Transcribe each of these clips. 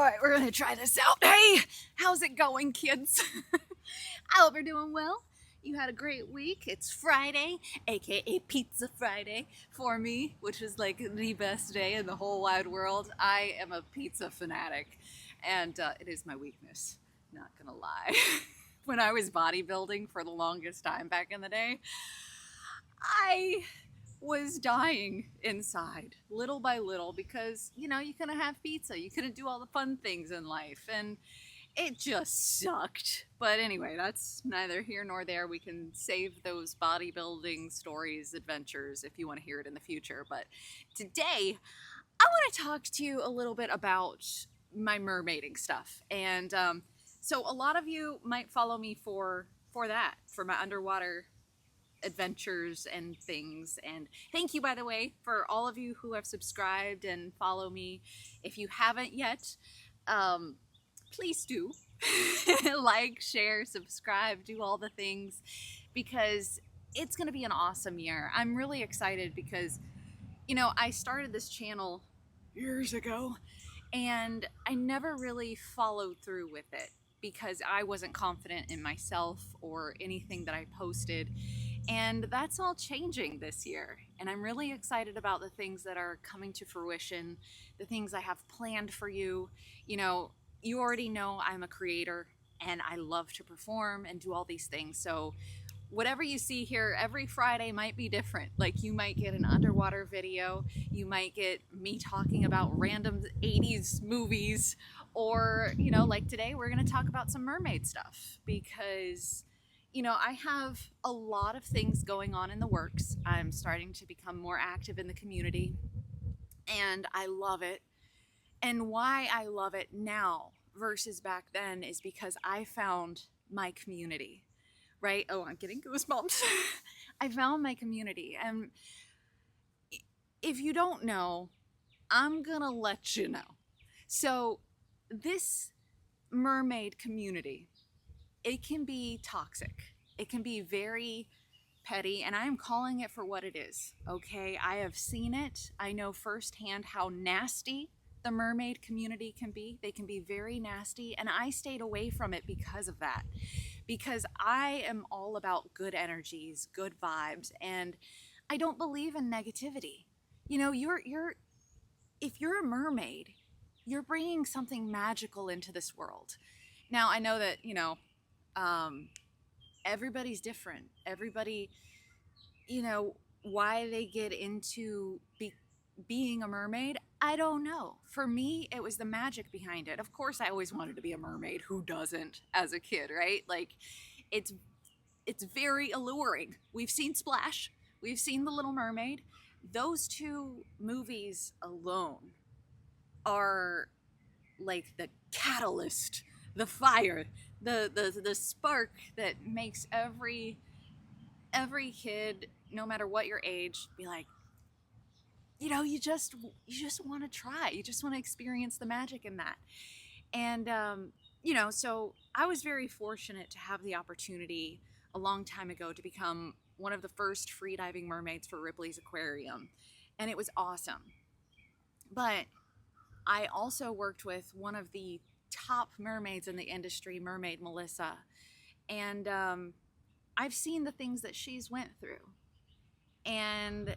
right, we're gonna try this out. Hey, how's it going, kids? I hope you're doing well. You had a great week. It's Friday, aka Pizza Friday for me, which is like the best day in the whole wide world. I am a pizza fanatic, and it is my weakness, not gonna lie. When I was bodybuilding for the longest time back in the day, I was dying inside little by little because you couldn't have pizza, you couldn't do all the fun things in life, and it just sucked. But anyway, that's neither here nor there. We can save those bodybuilding stories, adventures, if you want to hear it in the future. But today I want to talk to you a little bit about my mermaiding stuff. And so a lot of you might follow me for my underwater adventures and things. And thank you, by the way, for all of you who have subscribed and follow me. If you haven't yet, please do. Like, share, subscribe, do all the things, because it's going to be an awesome year. I'm really excited because I started this channel years ago and I never really followed through with it because I wasn't confident in myself or anything that I posted. And that's all changing this year. And I'm really excited about the things that are coming to fruition, the things I have planned for you. You already know I'm a creator and I love to perform and do all these things. So whatever you see here every Friday might be different. Like, you might get an underwater video, you might get me talking about random 80s movies, or like today we're going to talk about some mermaid stuff because I have a lot of things going on in the works. I'm starting to become more active in the community and I love it. And why I love it now versus back then is because I found my community, right? Oh, I'm getting goosebumps. I found my community. And if you don't know, I'm gonna let you know. So this mermaid community, it can be toxic. It can be very petty, and I am calling it for what it is, okay? I have seen it. I know firsthand how nasty the mermaid community can be. They can be very nasty, and I stayed away from it because of that. Because I am all about good energies, good vibes, and I don't believe in negativity. If you're a mermaid, you're bringing something magical into this world. Now, I know that, everybody's different. Everybody, why they get into being a mermaid, I don't know. For me, it was the magic behind it. Of course, I always wanted to be a mermaid. Who doesn't as a kid, right? Like, it's very alluring. We've seen Splash. We've seen The Little Mermaid. Those two movies alone are like the catalyst, the fire, the spark that makes every kid, no matter what your age, be like, you just want to try. You just want to experience the magic in that. And so I was very fortunate to have the opportunity a long time ago to become one of the first freediving mermaids for Ripley's Aquarium, and it was awesome. But I also worked with one of the top mermaids in the industry, Mermaid Melissa, and I've seen the things that she's went through, and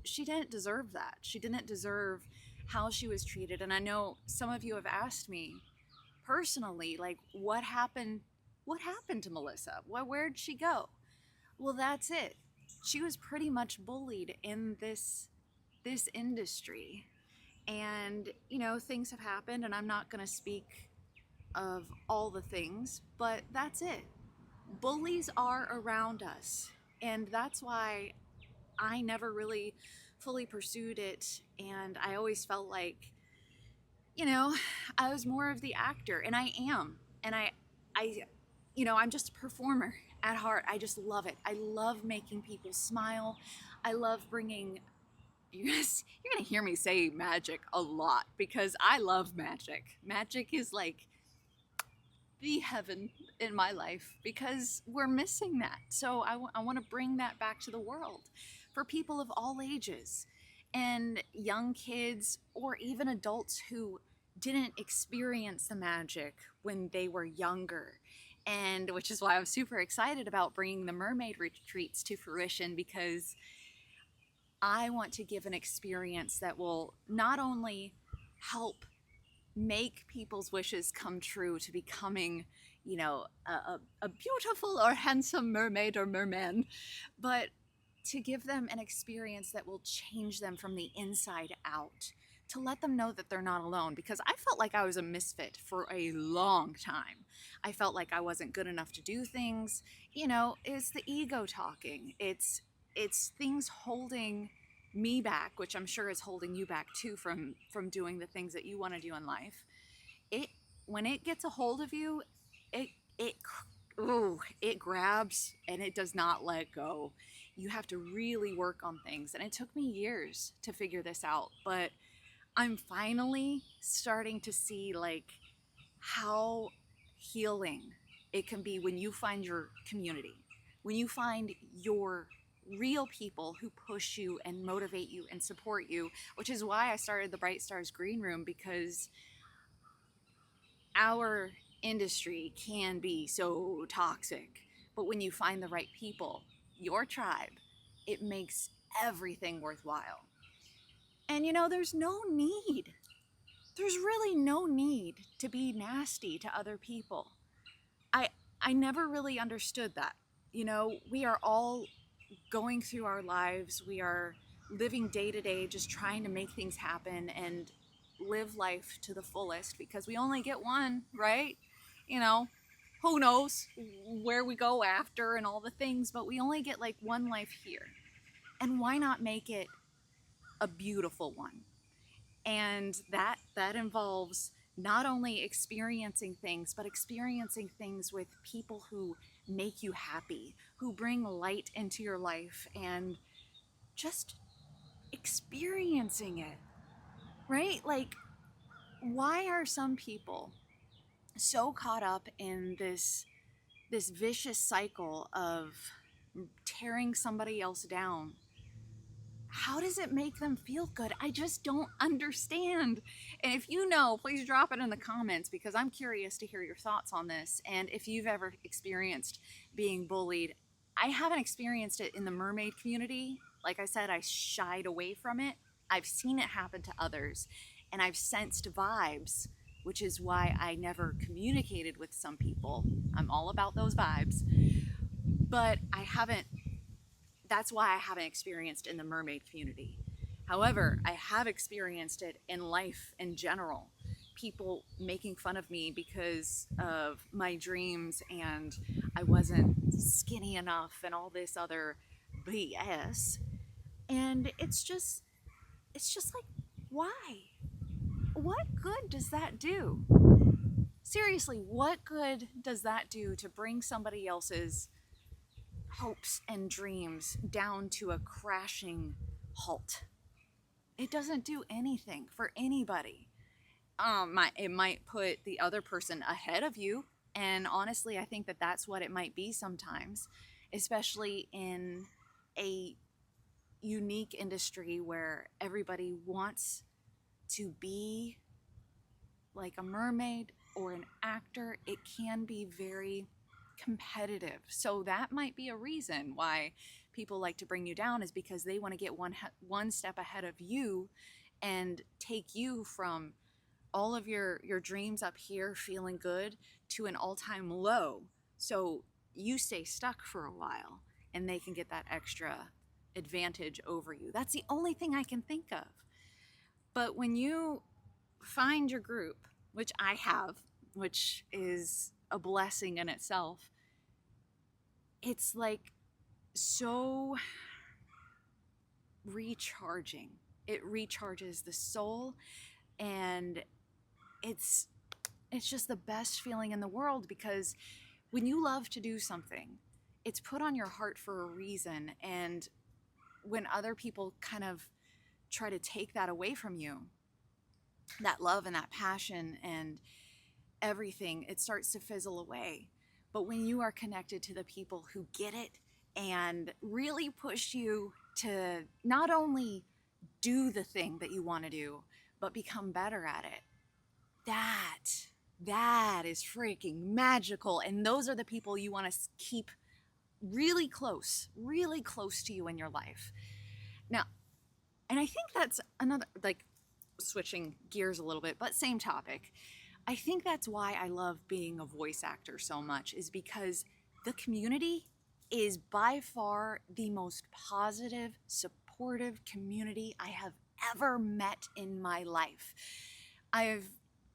she didn't deserve that. She didn't deserve how she was treated. And I know some of you have asked me personally, like, what happened to Melissa? Where'd she go? Well, that's it. She was pretty much bullied in this industry. And, things have happened, and I'm not going to speak of all the things, but that's it. Bullies are around us. And that's why I never really fully pursued it. And I always felt like, I was more of the actor, and I am. And I'm just a performer at heart. I just love it. I love making people smile. I love bringing, you're going to hear me say magic a lot because I love magic. Magic is like the heaven in my life because we're missing that. So I want to bring that back to the world for people of all ages and young kids or even adults who didn't experience the magic when they were younger. And which is why I'm super excited about bringing the mermaid retreats to fruition, because I want to give an experience that will not only help make people's wishes come true to becoming, a beautiful or handsome mermaid or merman, but to give them an experience that will change them from the inside out, to let them know that they're not alone. Because I felt like I was a misfit for a long time. I felt like I wasn't good enough to do things. It's the ego talking. It's things holding me back, which I'm sure is holding you back too, from doing the things that you want to do in life. It When it gets a hold of you, it it it grabs and it does not let go. You have to really work on things, and it took me years to figure this out, but I'm finally starting to see like how healing it can be when you find your community, when you find your real people who push you and motivate you and support you, which is why I started the Bright Stars Green Room, because our industry can be so toxic. But when you find the right people, your tribe, it makes everything worthwhile. And there's really no need to be nasty to other people. I I never really understood that. We are all going through our lives. We are living day to day, just trying to make things happen and live life to the fullest, because we only get one, right? You know, who knows where we go after and all the things, but we only get like one life here. And why not make it a beautiful one? And that involves not only experiencing things, but experiencing things with people who make you happy, who bring light into your life, and just experiencing it, right? Like, why are some people so caught up in this vicious cycle of tearing somebody else down? How does it make them feel good? I just don't understand. And if you know, please drop it in the comments, because I'm curious to hear your thoughts on this. And if you've ever experienced being bullied, I haven't experienced it in the mermaid community. Like I said, I shied away from it. I've seen it happen to others, and I've sensed vibes, which is why I never communicated with some people. I'm all about those vibes. But that's why I haven't experienced in the mermaid community. However, I have experienced it in life in general. People making fun of me because of my dreams, and I wasn't skinny enough and all this other BS. And it's just like, why? What good does that do? Seriously, what good does that do to bring somebody else's hopes and dreams down to a crashing halt? It doesn't do anything for anybody. It might put the other person ahead of you, and honestly, I think that that's what it might be sometimes, especially in a unique industry where everybody wants to be like a mermaid or an actor. It can be very competitive. So that might be a reason why people like to bring you down, is because they want to get one step ahead of you and take you from all of your dreams up here feeling good to an all-time low. So you stay stuck for a while and they can get that extra advantage over you. That's the only thing I can think of. But when you find your group, which I have, which is a blessing in itself, it's like so recharging. It recharges the soul, and it's just the best feeling in the world, because when you love to do something, it's put on your heart for a reason. And when other people kind of try to take that away from you, that love and that passion and everything, it starts to fizzle away. But when you are connected to the people who get it and really push you to not only do the thing that you want to do, but become better at it, That is freaking magical. And those are the people you want to keep really close to you in your life. Now, and I think that's another, like, switching gears a little bit, but same topic. I think that's why I love being a voice actor so much, is because the community is by far the most positive, supportive community I have ever met in my life. I've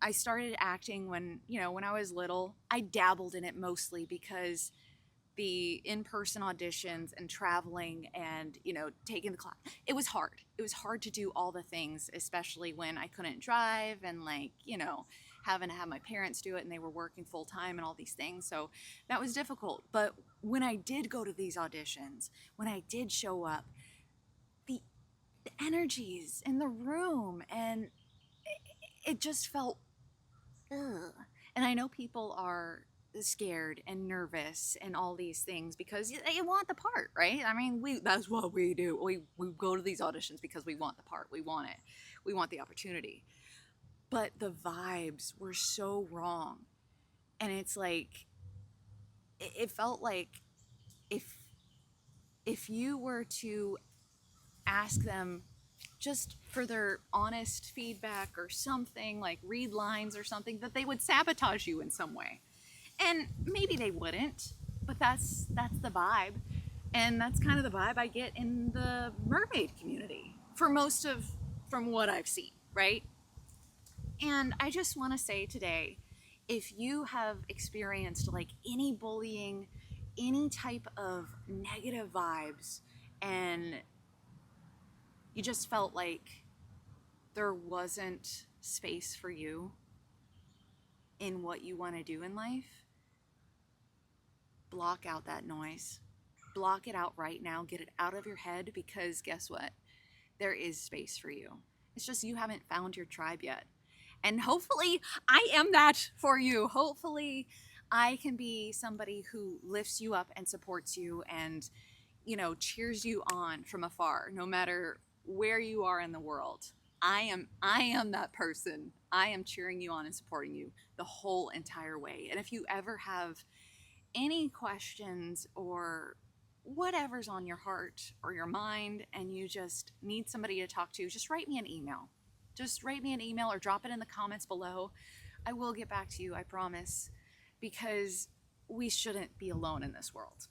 I started acting when I was little. I dabbled in it mostly because the in-person auditions and traveling and taking the class, it was hard to do all the things, especially when I couldn't drive and having to have my parents do it, and they were working full time and all these things, so that was difficult. But when I did go to these auditions, when I did show up, the, the energies in the room, and it just felt ugh. And I know people are scared and nervous and all these things because they want the part, right? I mean, that's what we do. We go to these auditions because we want the part. We want it. We want the opportunity. But the vibes were so wrong. And it's like it felt like if if you were to ask them just for their honest feedback or something, like read lines or something, that they would sabotage you in some way. And maybe they wouldn't, but that's the vibe. And that's kind of the vibe I get in the mermaid community for most of from what I've seen, right? And I just want to say today, if you have experienced like any bullying, any type of negative vibes, and you just felt like there wasn't space for you in what you want to do in life, block out that noise. Block it out right now. Get it out of your head, because guess what? There is space for you. It's just you haven't found your tribe yet. And hopefully, I am that for you. Hopefully, I can be somebody who lifts you up and supports you and, cheers you on from afar, no matter where you are in the world. I am that person. I am cheering you on and supporting you the whole entire way. And if you ever have any questions or whatever's on your heart or your mind and you just need somebody to talk to, just write me an email. Just write me an email or drop it in the comments below. I will get back to you, I promise, because we shouldn't be alone in this world.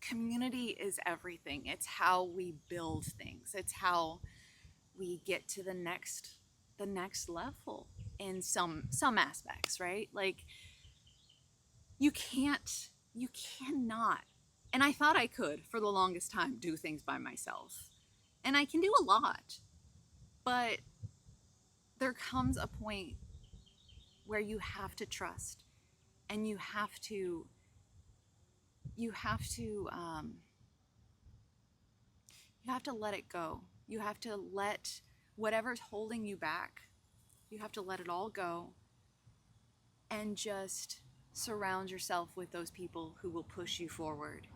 Community is everything. It's how we build things. It's how we get to the next level in some aspects, right? Like you cannot, and I thought I could for the longest time, do things by myself. And I can do a lot, but there comes a point where you have to trust, and you have to let it go. You have to let whatever's holding you back, you have to let it all go, and just surround yourself with those people who will push you forward,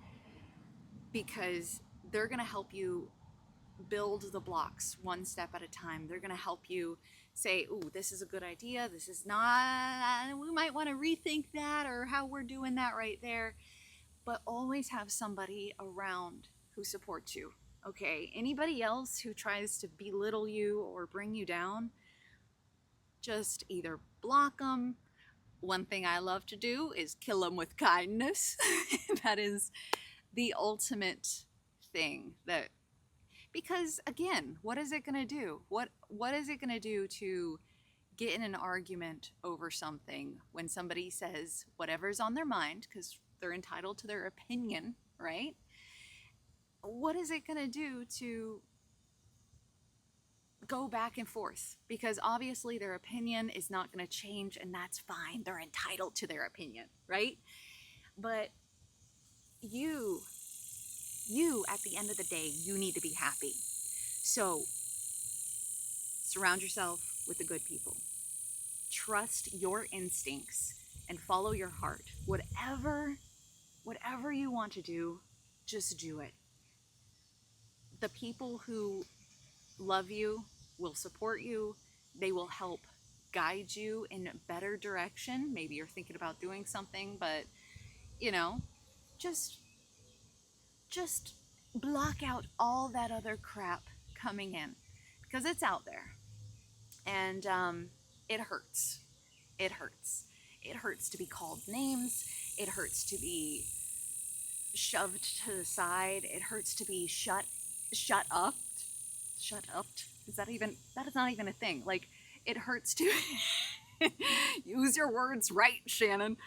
because they're going to help you build the blocks one step at a time. They're going to help you say, ooh, this is a good idea, this is not, we might want to rethink that, or how we're doing that right there. But always have somebody around who supports you, okay? Anybody else who tries to belittle you or bring you down, just either block them. One thing I love to do is kill them with kindness. That is the ultimate thing. That, because again, what is it going to do? What is it going to do to get in an argument over something when somebody says whatever's on their mind, because they're entitled to their opinion, right? What is it going to do to go back and forth? Because obviously their opinion is not going to change, and that's fine. They're entitled to their opinion, right? But you at the end of the day, you need to be happy. So surround yourself with the good people. Trust your instincts and follow your heart. Whatever you want to do, just do it. The people who love you will support you. They will help guide you in a better direction. Maybe you're thinking about doing something, but you know, just just block out all that other crap coming in because it's out there, and it hurts. It hurts. It hurts to be called names. It hurts to be shoved to the side. It hurts to be shut up. Shut up. Is that even, that is not even a thing. Like, it hurts to use your words right, Shannon.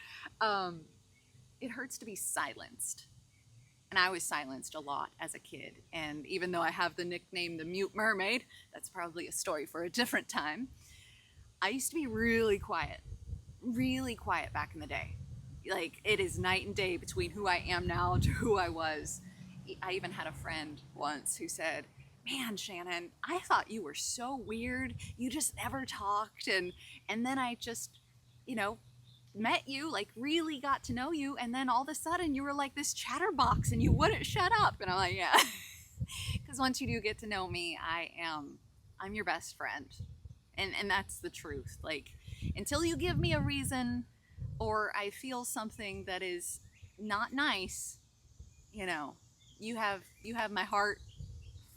It hurts to be silenced. And I was silenced a lot as a kid. And even though I have the nickname the Mute Mermaid, that's probably a story for a different time. I used to be really quiet back in the day. Like, it is night and day between who I am now to who I was. I even had a friend once who said, "Man, Shannon, I thought you were so weird. You just never talked." And then I just, you know, met you, like really got to know you, and then all of a sudden you were like this chatterbox and you wouldn't shut up. And I'm like, yeah. Because once you do get to know me, I'm your best friend. And that's the truth. Like, until you give me a reason or I feel something that is not nice, you know, you have my heart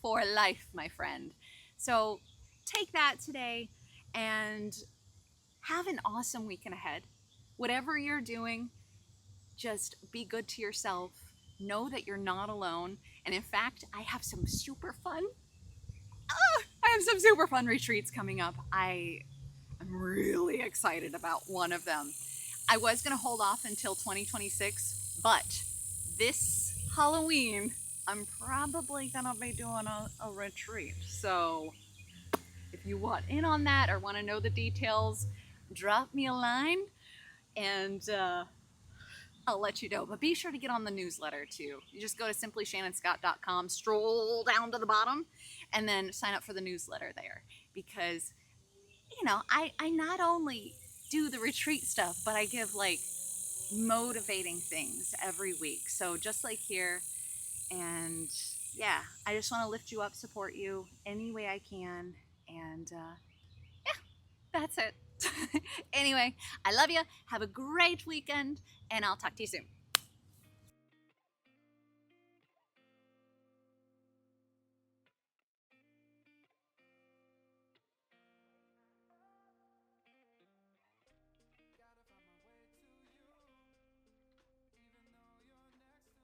for life, my friend. So take that today and have an awesome weekend ahead. Whatever you're doing, just be good to yourself. Know that you're not alone. And in fact, I have some super fun retreats coming up. I'm really excited about one of them. I was going to hold off until 2026, but this Halloween, I'm probably going to be doing a retreat. So if you want in on that or want to know the details, drop me a line and I'll let you know. But be sure to get on the newsletter too. You just go to simplyshannonscott.com, stroll down to the bottom, and then sign up for the newsletter there. Because, you know, I not only do the retreat stuff, but I give like motivating things every week. So just like here, and yeah, I just want to lift you up, support you any way I can. And yeah, that's it. Anyway, I love you. Have a great weekend, and I'll talk to you soon.